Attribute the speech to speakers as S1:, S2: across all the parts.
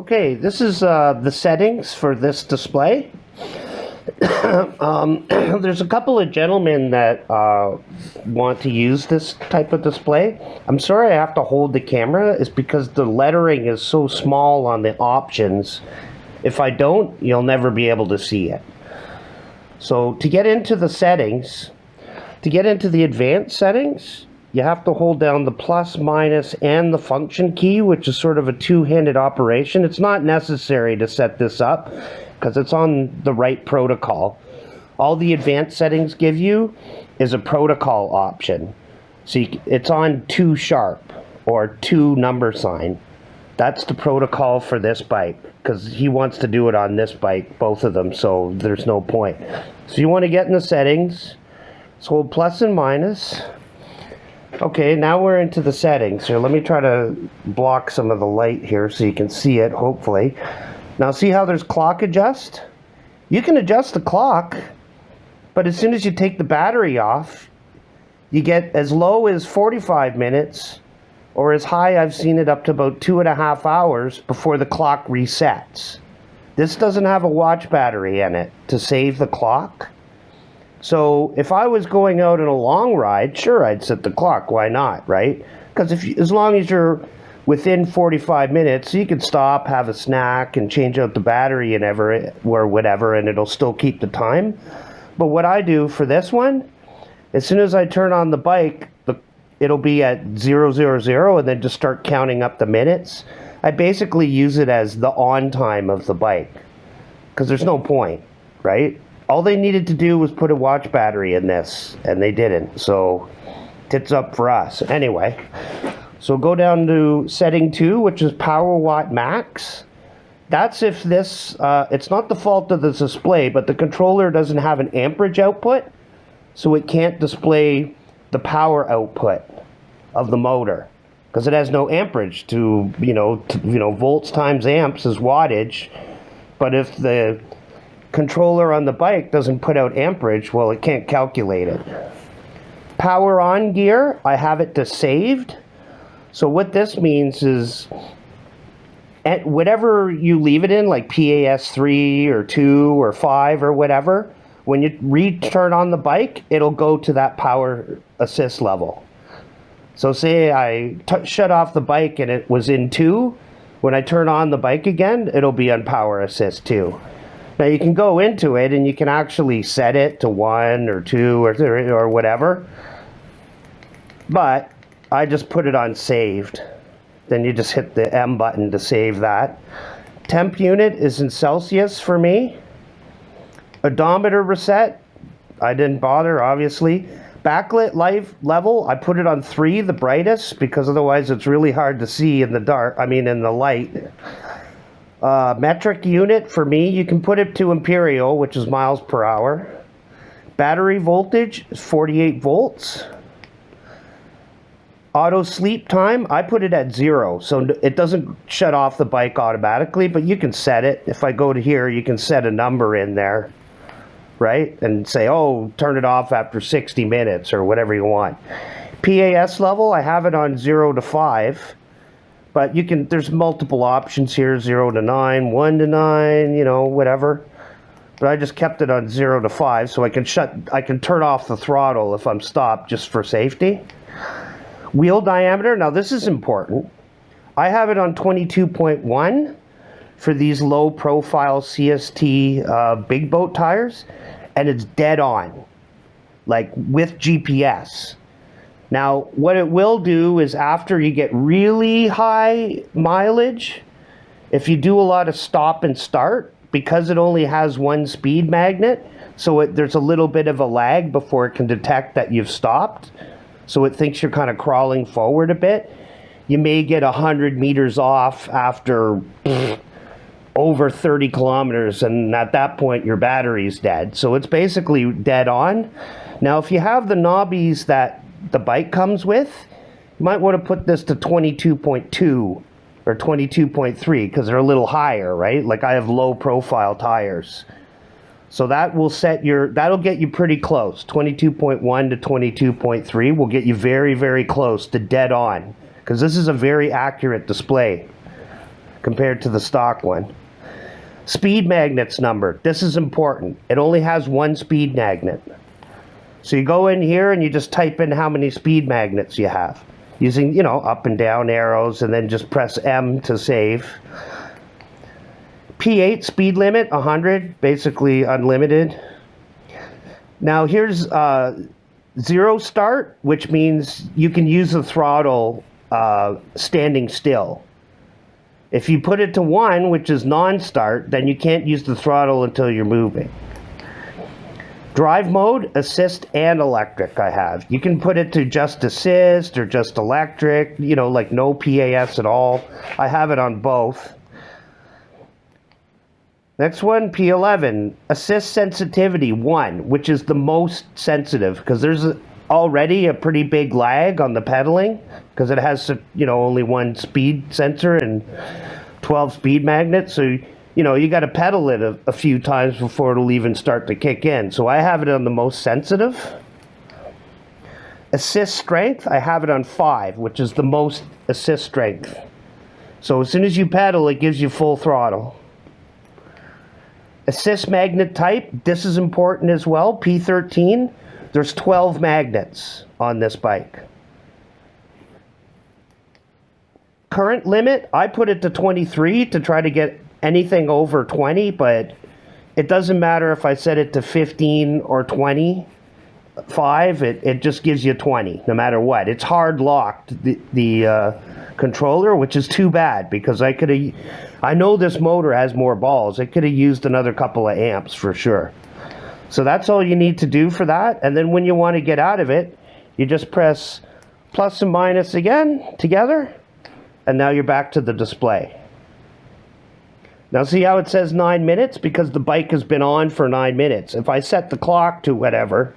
S1: Okay, this is the settings for this display. There's a couple of gentlemen that want to use this type of display. I'm sorry I have to hold the camera. It's because the lettering is so small on the options. If I don't, you'll never be able to see it. So to get into the settings, to get into the advanced settings, you have to hold down the plus, minus, and the function key, which is sort of a two-handed operation. It's not necessary to set this up because it's on the right protocol. All the advanced settings give you is a protocol option. So it's on 2 sharp or 2 number sign. That's the protocol for this bike because he wants to do it on this bike, both of them, so there's no point. So you want to get in the settings, so hold plus and minus. Okay, now we're into the settings. Here, let me try to block some of the light here so you can see it, hopefully. Now see how there's clock adjust? You can adjust the clock, but as soon as you take the battery off, you get as low as 45 minutes, or as high, I've seen it up to about 2.5 hours before the clock resets. This doesn't have a watch battery in it to save the clock. So if I was going out on a long ride, sure, I'd set the clock. Why not, right? Because as long as you're within 45 minutes, you can stop, have a snack, and change out the battery and whatever, and it'll still keep the time. But what I do for this one, as soon as I turn on the bike, it'll be at 000, and then just start counting up the minutes. I basically use it as the on time of the bike, because there's no point, right? All they needed to do was put a watch battery in this, and they didn't. So, tits up for us. Anyway, so go down to setting 2, which is power watt max. That's if this, it's not the fault of the display, but the controller doesn't have an amperage output, so it can't display the power output of the motor, because it has no amperage to, volts times amps is wattage. But if the controller on the bike doesn't put out amperage, well, it can't calculate it. Power on gear, I have it to saved. So what this means is at whatever you leave it in, like PAS 3 or 2 or 5 or whatever, when you return on the bike, it'll go to that power assist level. So say I shut off the bike and it was in 2, when I turn on the bike again, it'll be on power assist 2. Now you can go into it and you can actually set it to 1 or 2 or 3 or whatever. But I just put it on saved. Then you just hit the M button to save that. Temp unit is in Celsius for me. Odometer reset, I didn't bother, obviously. Backlit light level, I put it on 3, the brightest, because otherwise it's really hard to see in the dark, in the light. Metric unit, for me, you can put it to imperial, which is miles per hour. Battery voltage is 48 volts. Auto sleep time, I put it at 0, so it doesn't shut off the bike automatically, but you can set it. If I go to here, you can set a number in there, right? And say, oh, turn it off after 60 minutes or whatever you want. PAS level, I have it on 0 to 5. But there's multiple options here, 0 to 9, 1 to 9, whatever. But I just kept it on 0 to 5 so I can turn off the throttle if I'm stopped just for safety. Wheel diameter, now this is important. I have it on 22.1 for these low profile CST big boat tires, and it's dead on, like with GPS. Now, what it will do is after you get really high mileage, if you do a lot of stop and start, because it only has 1 speed magnet, so there's a little bit of a lag before it can detect that you've stopped, so it thinks you're kind of crawling forward a bit. You may get 100 meters off after over 30 kilometers, and at that point your battery's dead. So it's basically dead on. Now, if you have the knobbies that the bike comes with, you might want to put this to 22.2 or 22.3 because they're a little higher, right? Like I have low profile tires. So that will that'll get you pretty close. 22.1 to 22.3 will get you very, very close to dead on, because this is a very accurate display. compared to the stock one. Speed magnets number. This is important. It only has one speed magnet. So you go in here and you just type in how many speed magnets you have. Using, you know, up and down arrows, and then just press M to save. P8 speed limit, 100, basically unlimited. Now here's zero start, which means you can use the throttle standing still. If you put it to 1, which is non-start, then you can't use the throttle until you're moving. Drive mode, assist and electric I have. You can put it to just assist or just electric, you know, like no PAS at all. I have it on both. Next one, P11, assist sensitivity 1, which is the most sensitive because there's already a pretty big lag on the pedaling because it has, you know, only one speed sensor and 12 speed magnets. So, you know, you got to pedal it a few times before it'll even start to kick in. So I have it on the most sensitive. Assist strength, I have it on 5, which is the most assist strength. So as soon as you pedal, it gives you full throttle. Assist magnet type, this is important as well, P13. There's 12 magnets on this bike. Current limit, I put it to 23 to try to get anything over 20, but it doesn't matter if I set it to 15 or 25, it just gives you 20 no matter what. It's hard locked, the controller, which is too bad because I know this motor has more balls. It could have used another couple of amps for sure. So that's all you need to do for that. And then when you want to get out of it, you just press plus and minus again together, and now you're back to the display. Now see how it says 9 minutes? Because the bike has been on for 9 minutes. If I set the clock to whatever,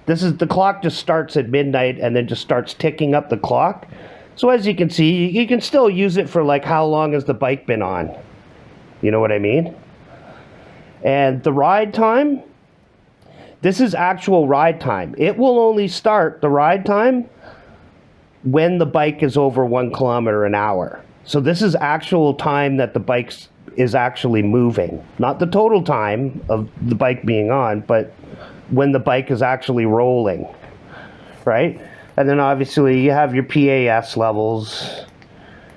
S1: the clock just starts at midnight and then just starts ticking up the clock. So as you can see, you can still use it for like how long has the bike been on. You know what I mean? And the ride time, this is actual ride time. It will only start the ride time when the bike is over 1 kilometer an hour. So this is actual time that the bike is actually moving. Not the total time of the bike being on, but when the bike is actually rolling, right? And then obviously you have your PAS levels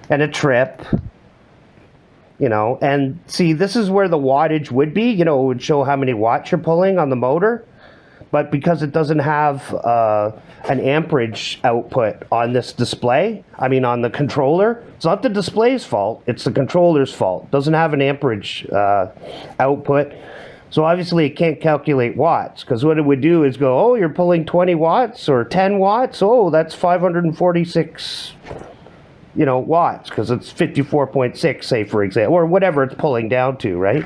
S1: and a trip, you know, and see, this is where the wattage would be, you know, it would show how many watts you're pulling on the motor. But because it doesn't have an amperage output on this display, I mean on the controller, it's not the display's fault, it's the controller's fault. It doesn't have an amperage output. So obviously it can't calculate watts, because what it would do is go, oh, you're pulling 20 watts or 10 watts, oh, that's 546, you know, watts, because it's 54.6, say, for example, or whatever it's pulling down to, right?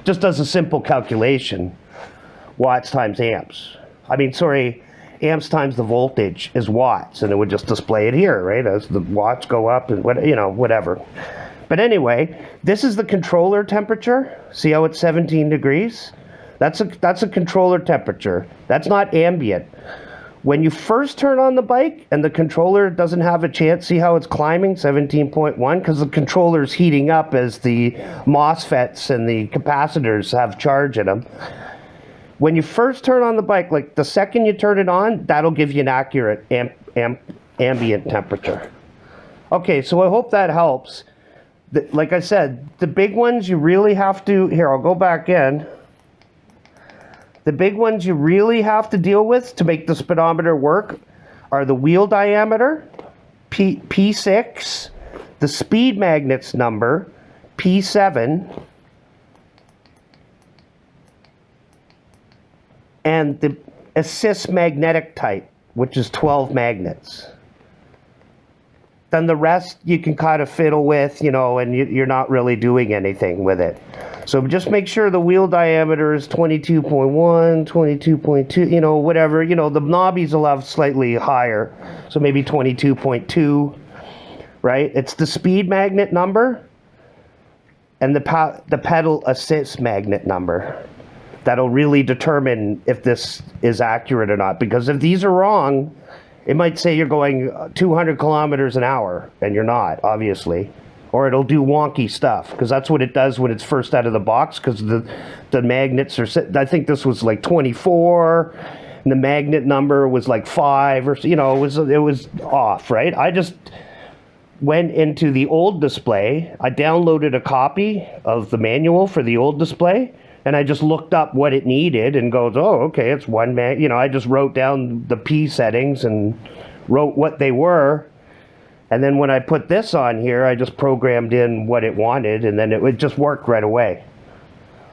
S1: Just does a simple calculation. Watts times amps. I mean, sorry, amps times the voltage is watts, and it would just display it here, right? As the watts go up and what, you know, whatever. But anyway, this is the controller temperature. See how it's 17 degrees? That's a controller temperature. That's not ambient. When you first turn on the bike and the controller doesn't have a chance, see how it's climbing 17.1? Because the controller is heating up as the MOSFETs and the capacitors have charge in them. When you first turn on the bike, like the second you turn it on, that'll give you an accurate ambient temperature. Okay, so I hope that helps. Like I said, the big ones you really have to, here, I'll go back in. The big ones you really have to deal with to make the speedometer work are the wheel diameter, P6, the speed magnets number, P7, and the assist magnetic type, which is 12 magnets. Then the rest you can kind of fiddle with, you know, and you're not really doing anything with it. So just make sure the wheel diameter is 22.1, 22.2, you know, whatever. You know, the knobbies will have slightly higher, so maybe 22.2, right? It's the speed magnet number and the pedal assist magnet number. That'll really determine if this is accurate or not. Because if these are wrong, it might say you're going 200 kilometers an hour, and you're not, obviously. or it'll do wonky stuff, because that's what it does when it's first out of the box, because the magnets are set. I think this was like 24, and the magnet number was like 5, or it was off, right? I just went into the old display. I downloaded a copy of the manual for the old display, and I just looked up what it needed and goes, oh, okay, it's one I just wrote down the P settings and wrote what they were. And then when I put this on here, I just programmed in what it wanted, and then it would just work right away.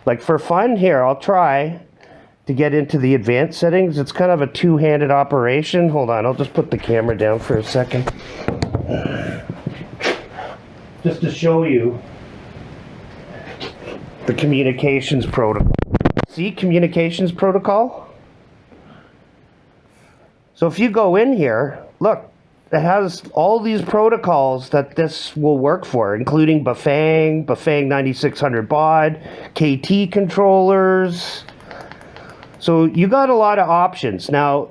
S1: Like for fun here, I'll try to get into the advanced settings. It's kind of a two-handed operation. Hold on, I'll just put the camera down for a second. Just to show you the communications protocol. See, communications protocol? So if you go in here, look, it has all these protocols that this will work for, including Bafang 9600 baud, KT controllers. So you got a lot of options. Now,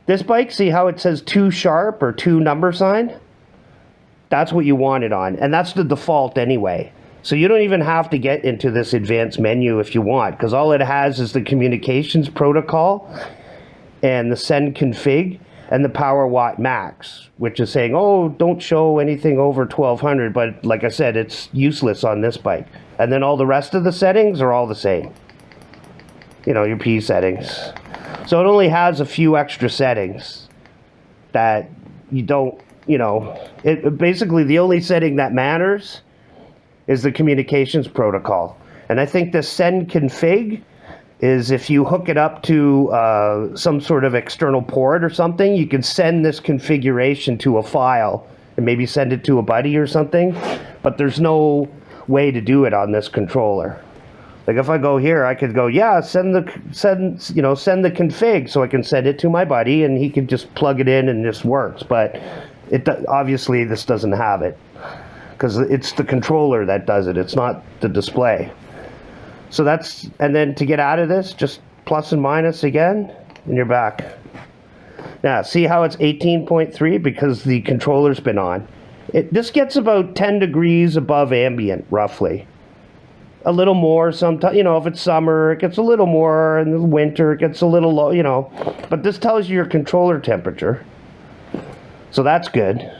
S1: this bike, see how it says 2 sharp or 2 number sign? That's what you want it on, and that's the default anyway. So you don't even have to get into this advanced menu if you want, because all it has is the communications protocol and the send config and the power watt max, which is saying, oh, don't show anything over 1200, but like I said, it's useless on this bike. And then all the rest of the settings are all the same. Your P settings. So it only has a few extra settings that you don't, basically the only setting that matters is the communications protocol. And I think the send config is if you hook it up to some sort of external port or something, you can send this configuration to a file and maybe send it to a buddy or something, but there's no way to do it on this controller. Like if I go here, I could go, yeah, send the config, so I can send it to my buddy and he can just plug it in and this works. But obviously this doesn't have it, because it's the controller that does it. It's not the display. So and then to get out of this, just plus and minus again, and you're back. Now, see how it's 18.3? Because the controller's been on. This gets about 10 degrees above ambient, roughly. A little more sometimes, if it's summer, it gets a little more, and in the winter, it gets a little low, But this tells you your controller temperature. So that's good.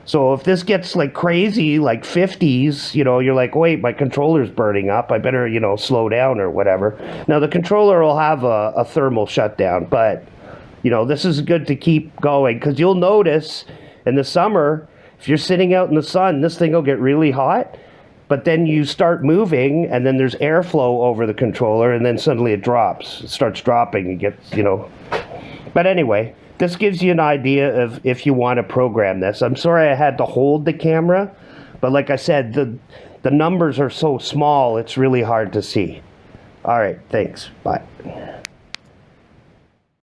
S1: So if this gets like crazy, like 50s, you're like, wait, my controller's burning up. I better, slow down or whatever. Now the controller will have a thermal shutdown, but, this is good to keep going, because you'll notice in the summer, if you're sitting out in the sun, this thing will get really hot, but then you start moving and then there's airflow over the controller and then suddenly it drops. It starts dropping. It gets, But anyway, this gives you an idea of if you want to program this. I'm sorry I had to hold the camera, but like I said, the numbers are so small, it's really hard to see. All right, thanks. Bye.